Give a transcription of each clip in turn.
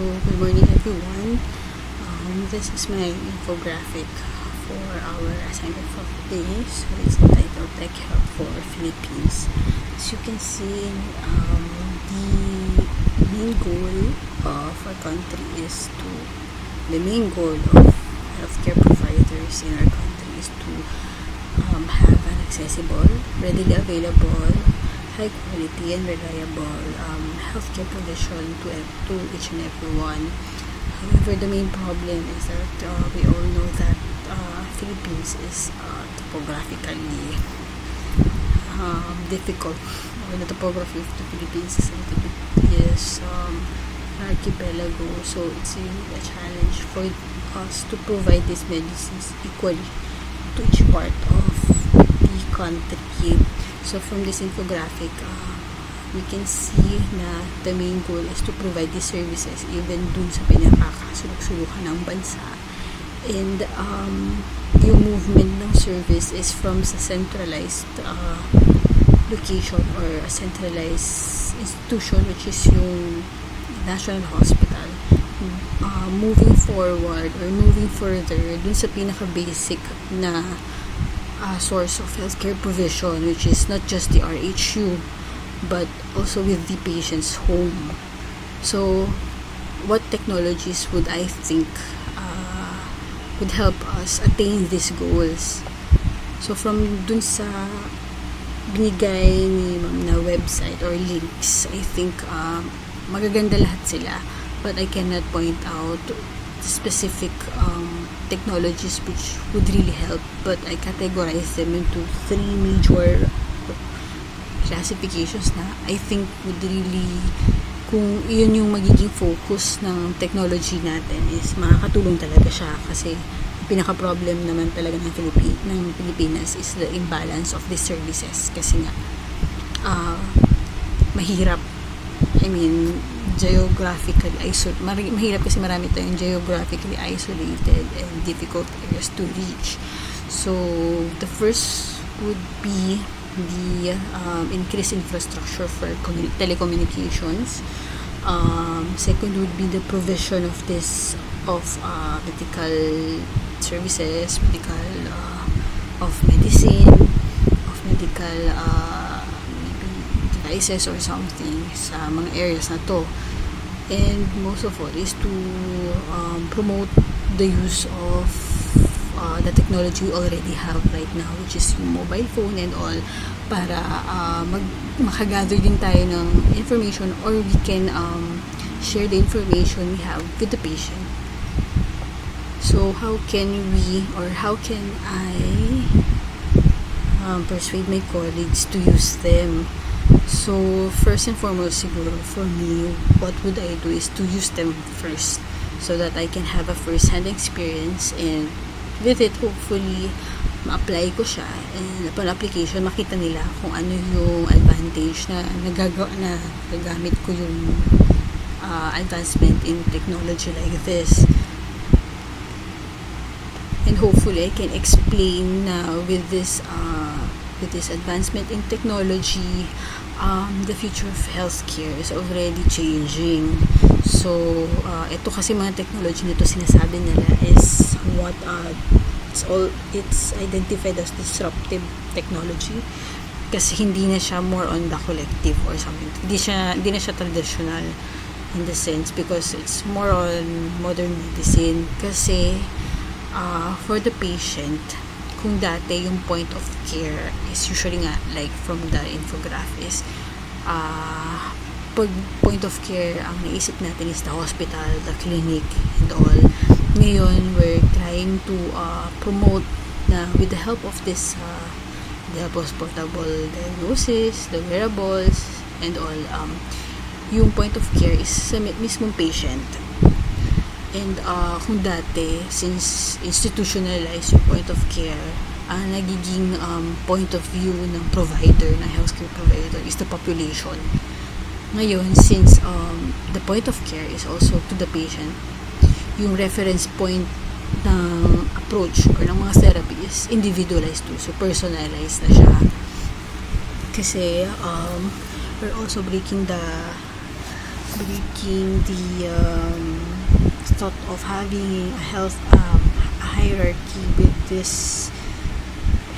good morning everyone. This is my infographic for our assignment for today. So it's entitled TechHealth for Philippines. As you can see, the main goal of our country the main goal of healthcare providers in our country is to have an accessible, readily available, high quality and reliable healthcare provision to each and every one. However, the main problem is that we all know that Philippines is topographically difficult, or the topography of the Philippines is a little bit archipelago, so it's really a challenge for us to provide these medicines equally to each part of the country. So from this infographic, we can see na the main goal is to provide these services even dun sa pinakakasulok-sulukan ng bansa. And yung movement ng service is from sa centralized location or a centralized institution, which is yung National Hospital, moving forward or moving further dun sa pinaka-basic na source of healthcare provision, which is not just the RHU but also with the patient's home. So what technologies would I think would help us attain these goals? So from dun sa binigay ni ma'am na website or links, I think magaganda lahat sila, but I cannot point out specific technologies which would really help, but I categorize them into three major classifications na I think would really, kung yun yung magiging focus ng technology natin, is makakatulong talaga siya, kasi pinaka-problem naman talaga ng Pilipinas is the imbalance of these services, kasi nga mahirap, geographically mahirap kasi marami tayong geographically isolated and difficult areas to reach. So the first would be the increased infrastructure for telecommunications. Second would be the provision of medical services, of medicine, of medical devices or something sa mga areas na to. And most of all is to promote the use of the technology we already have right now, which is yung mobile phone and all, para makagather din tayo ng information, or we can share the information we have with the patient. So how can I persuade my colleagues to use them? So first and foremost, siguro for me, what would I do is to use them first, so that I can have a first-hand experience, and with it, hopefully, ma-apply ko siya, and upon application, makita nila kung ano yung advantage na nagagamit ko yung advancement in technology like this. And hopefully, I can explain na with this advancement in technology, the future of healthcare is already changing. So, ito kasi mga technology nito, sinasabi nila is what it's identified as disruptive technology, kasi hindi na siya more on the collective or something. Hindi na siya traditional in the sense, because it's more on modern medicine. Kasi for the patient, kung dati yung point of care is usually nga, like from the infographics, pag point of care, ang naisip natin is the hospital, the clinic, and all. Ngayon, we're trying to promote na with the help of this, the help of portable diagnosis, the wearables, and all, yung point of care is sa mismong patient. And kung dati, since institutionalized yung point of care, nagiging point of view ng provider, ng healthcare provider, is the population. Ngayon, since the point of care is also to the patient, yung reference point ng approach or ng mga therapy is individualized too, so personalized na siya. Kasi we're also breaking the thought of having a hierarchy with this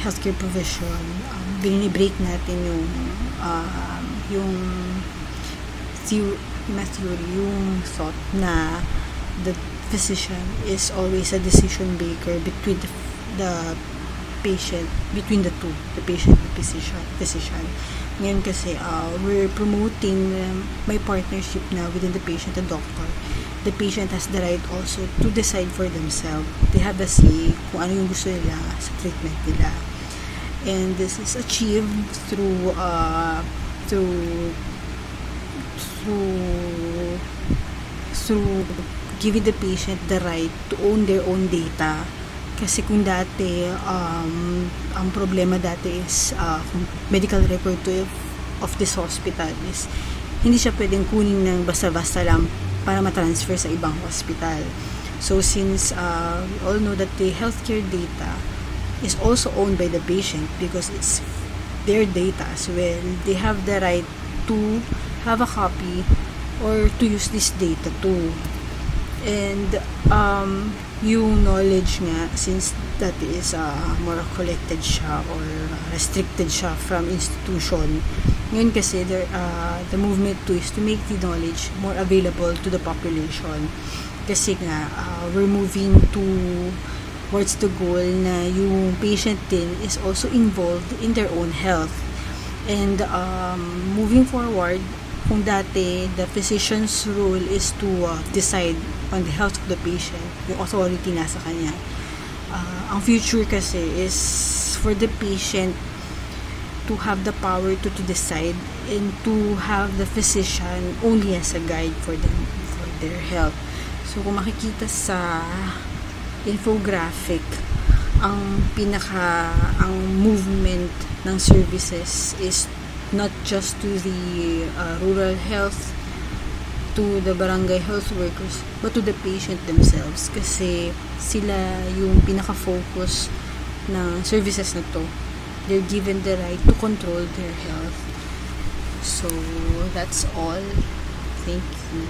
healthcare provision, binibreak natin yung theory, yung thought na the physician is always a decision maker between the patient, between the two, the patient and physician. Ngayon kasi, we're promoting my partnership now within the patient and doctor. The patient has the right also to decide for themselves. They have the say kung ano yung gusto nila sa treatment nila. And this is achieved through giving the patient the right to own their own data. Kasi kung dati, ang problema dati is medical record of this hospital is hindi siya pwedeng kunin ng basta-basta lang para matransfer sa ibang hospital. So since we all know that the healthcare data is also owned by the patient because it's their data as well, they have the right to have a copy or to use this data too. And yung knowledge nga, since that is more collected siya or restricted siya from institution, ngayon kasi the movement too is to make the knowledge more available to the population. Kasi nga, we're moving towards the goal na yung patient din is also involved in their own health. And moving forward, kung dati the physician's role is to decide on the health of the patient, yung authority nasa kanya, ang future kasi is for the patient to have the power to decide and to have the physician only as a guide for them, for their health. So kung makikita sa infographic, ang movement ng services is not just to the rural health, to the barangay health workers, but to the patient themselves. Kasi sila yung pinaka-focus ng services na to. They're given the right to control their health. So, that's all. Thank you.